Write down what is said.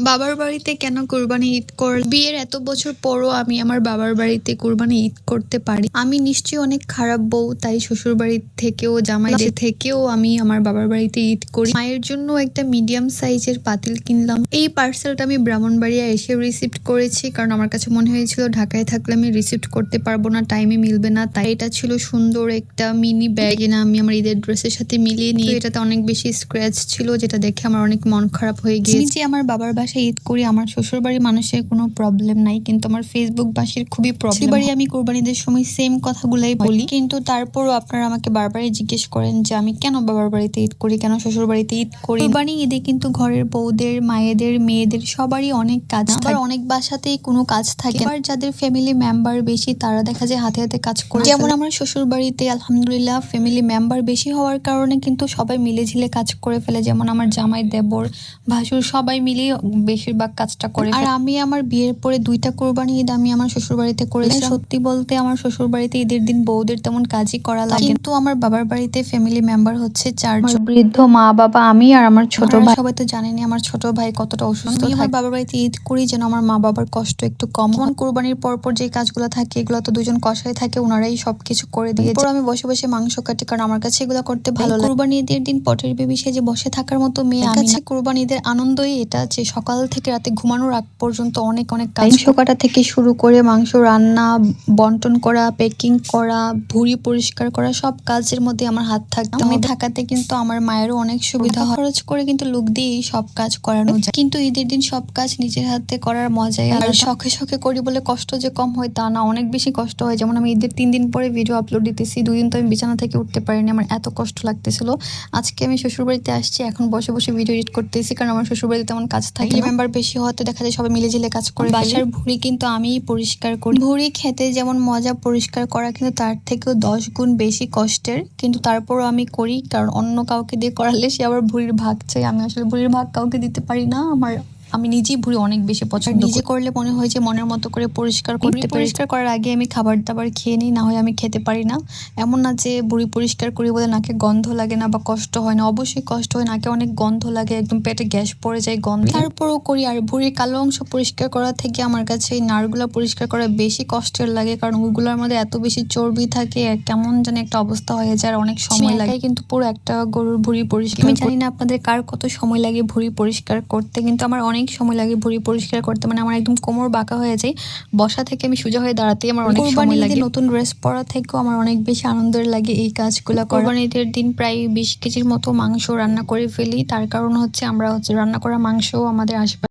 বাবার বাড়িতে কেন কুরবানি ঈদ বিয়ের এত বছর পরও আমি আমার বাবার বাড়িতে কুরবানি ঈদ করতে পারি। আমি নিশ্চয়ই অনেক খারাপ বউ, তাই শ্বশুর বাড়ি থেকেও জামাই থেকেও আমি আমার বাবার বাড়িতে ঈদ করি। মায়ের জন্য একটা মিডিয়াম সাইজের পাতিল কিনলাম। এই পার্সেলটা আমি ব্রাহ্মণবাড়িয়া এসে রিসিভ করেছি, কারণ আমার কাছে মনে হয়েছিল ঢাকায় থাকলে আমি রিসিভ করতে পারবো না, টাইমে মিলবে না। তাই এটা ছিল সুন্দর একটা মিনি ব্যাগ, না আমি আমার ঈদের ড্রেসের সাথে মিলিয়ে নিয়ে। এটাতে অনেক বেশি স্ক্র্যাচ ছিল, যেটা দেখে আমার অনেক মন খারাপ হয়ে গিয়েছে। আমার বাবার বাসায় ঈদ করি, আমার শ্বশুর বাড়ির মানুষের কোনো প্রবলেম নাই, কিন্তু আমার ফেসবুক বাসীর খুবই প্রবলেম। বাড়ি আমি কোরবানিদের সময় সেম কথাগুলাই বলি, কিন্তু তারপরও আপনারা আমাকে বারবারই জিজ্ঞেস করেন যে আমি কেন বাবার বাড়িতে ঈদ করি, কেন শ্বশুর বাড়িতে ঈদ করি। কোরবানি ঈদে কিন্তু ঘরের বউদের, মায়েদের, মেয়েদের সবারই অনেক কাজ থাকে। অনেক বাসাতেই কোনো কাজ থাকে। আর যাদের ফ্যামিলি মেম্বার বেশি তারা দেখা যায় হাতে হাতে কাজ করে। যেমন আমার শ্বশুর বাড়িতে আলহামদুলিল্লাহ ফ্যামিলি মেম্বার বেশি হওয়ার কারণে কিন্তু সবাই মিলে ঝিলে কাজ করে ফেলে। যেমন আমার জামাই, দেবর, ভাসুর সবাই মিলে বেশিরভাগ কাজটা করে। আর আমি আমার বিয়ের পরে 2টা কোরবানি ঈদ আমি আমার শ্বশুর বাড়িতে করেছি। সত্যি বলতে আমার শ্বশুর বাড়িতে ঈদের দিন বউদের তেমন কাজই করা লাগে, কিন্তু আমার বাবার বাড়িতে ফ্যামিলি মেম্বার হচ্ছে 4 জন। বৃদ্ধ মা, বাবা, আমি আর আমার ছোট ভাই। সবাই তো জানেনি আমার ছোট ভাই কতটা অসুস্থ। আমি আমার বাবার বাড়িতে ঈদ করি যেন আমার মা বাবার কষ্ট একটু কম হয়। কোরবানির পর যে কাজগুলো থাকে এগুলো তো 2জন কষাই থাকে, ওনারাই সবকিছু করে দিয়ে। আমি বসে বসে মাংস কাটি, কারণ আমার কাছে এগুলো করতে ভালো লাগে। কোরবানি ঈদের দিন পটের বেবি সেজে বসে থাকার মতো মেয়ে আমি না। কোরবানি ঈদের আনন্দই এটা যে সকাল থেকে রাতে ঘুমানোর আগ পর্যন্ত অনেক অনেক কাজ। মাংস কাটা থেকে শুরু করে মাংস রান্না, বন্টন করা, প্যাকিং করা, ভুঁড়ি পরিষ্কার করা, সব কাজের মধ্যে আমার হাত থাকতে আমি থাকাতে কিন্তু আমার মায়েরও অনেক সুবিধা হয়। খরচ করে কিন্তু লোক দিয়েই সব কাজ করানো যায়, কিন্তু ঈদের দিন সব কাজ নিজের হাতে করার মজাই আর শখে শখে করি বলে কষ্ট যে কম হয় তা না, অনেক বেশি কষ্ট হয়। যেমন আমি ঈদের 3 দিন পরে ভিডিও আপলোড দিতেছি, 2 দিন তো আমি বিছানা থেকে উঠতে পারিনি, আমার এত কষ্ট লাগতেছিল। আজকে আমি শ্বশুর বাড়িতে আসছি, এখন বসে বসে ভিডিও এডিট করতেছি, কারণ আমার শ্বশুর বাড়িতে তেমন কাজ থাকে না। মেম্বার বেশি হতে দেখা যায় সবাই মিলে ঝিলে কাজ করে। বাসার ভুঁড়ি কিন্তু আমিই পরিষ্কার করি। ভুঁড়ি খেতে যেমন মজা, পরিষ্কার করা কিন্তু তার থেকেও 10 গুণ বেশি কষ্টের, কিন্তু তারপরও আমি করি, কারণ অন্য কাউকে দিয়ে করালে সে আবার ভুঁড়ির ভাগ চাই। আমি আসলে ভুঁড়ির ভাগ কাউকে দিতে পারি না। আমি নিজেই ভুঁড়ি অনেক বেশি পছন্দ। নিজে করলে মনে হয় যে মনের মতো করে পরিষ্কার করতে পারি। পরিষ্কার করার আগে আমি খাবার দাবার খেয়ে নিই, না হয় আমি খেতে পারি না। এমন না যে ভুঁড়ি পরিষ্কার করি বলে নাকে গন্ধ লাগে না বা কষ্ট হয় না, অবশ্যই কষ্ট হয়, নাকে অনেক গন্ধ লাগে, একদম পেটে গ্যাস পড়ে যায় গন্ধ, তারপরও করি। আর ভুঁড়ির কালো অংশ পরিষ্কার করা থেকে আমার কাছে এই নাড়গুলা পরিষ্কার করা বেশি কষ্টের লাগে, কারণ ওগুলোর মধ্যে এত বেশি চর্বি থাকে, কেমন জানি একটা অবস্থা হয়ে যায়, আর অনেক সময় লাগে। কিন্তু পুরো একটা গরুর ভুঁড়ি পরিষ্কার, আমি জানি না আপনাদের কার কত সময় লাগে ভুঁড়ি পরিষ্কার করতে, কিন্তু আমার অনেক সময় লাগে ভুঁড়ি পরিষ্কার করতে। মানে আমার একদম কোমর বাঁকা হয়ে যায়, বসা থেকে আমি সোজা হয়ে দাঁড়াতেই আমার অনেক সময় লাগে। নতুন ড্রেস পরা থেকেও আমার অনেক বেশি আনন্দের লাগে এই কাজগুলো। কোরবানি ঈদের দিন প্রায় 20 কেজির মতো মাংস রান্না করে ফেলি, তার কারণ হচ্ছে আমরা রান্না করা মাংস আমাদের আশেপাশে